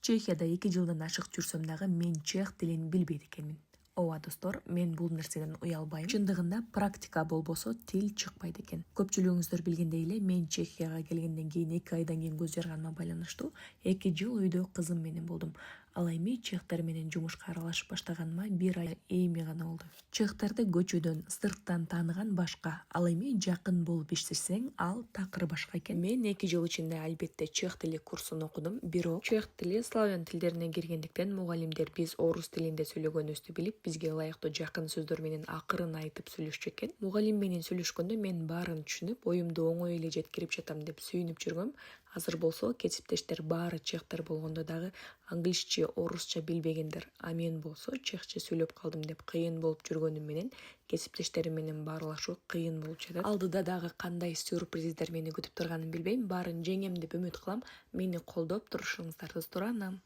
Чехияда 2 жылдан ашык жүрсөм дагы мен чех тилин билбейт экенмин. Ооба достор, мен бул нерседен уялбайм. Чындыгында практика болбосо тил чыкпайт экен. Көпчүлүгүңүздөр билгендей эле, мен Чехияга келгенден кийин 2 айдан кийин көз жарганыма байланыштуу 2 жыл үйдө кызым менен болдум. Ал эми чехтер менен жумушка аралашып баштаганыма 1 ай эми гана болду. Чехтерди көчөдөн, сырттан тааныган башка, ал эми жакын болуп иштесең, ал такыр башка экен. Мен 2 жыл ичинде албетте чех тили курсун окудум, бирок чех тили славян тилдерине киргендиктен мугалимдер биз орус тилинде сүйлөгөнүбүздү билип, бизге ылайыктуу жакын сөздөр менен акырын айтып сүйлөшчү экен. Мугалим менен сүйлөшкөндө мен баарын түшүнүп, оюмду оңой эле жеткирип жатам деп сүйүнүп жүргөм. Азыр болсо кесиптештер баары чехтер болгондо дагы англисче, орусча билбегендер, а мен болсо чехче сүйлөп калдым деп кыйын болуп жүргөнүм менен кесиптештерим менен баарлашуу кыйын болуп жатат. Алдыда дагы кандай сюрприздер мени күтүп турганын билбейм, баарын жеңем деп үмүт кылам. Мени колдоп турушуңуздарды суранам.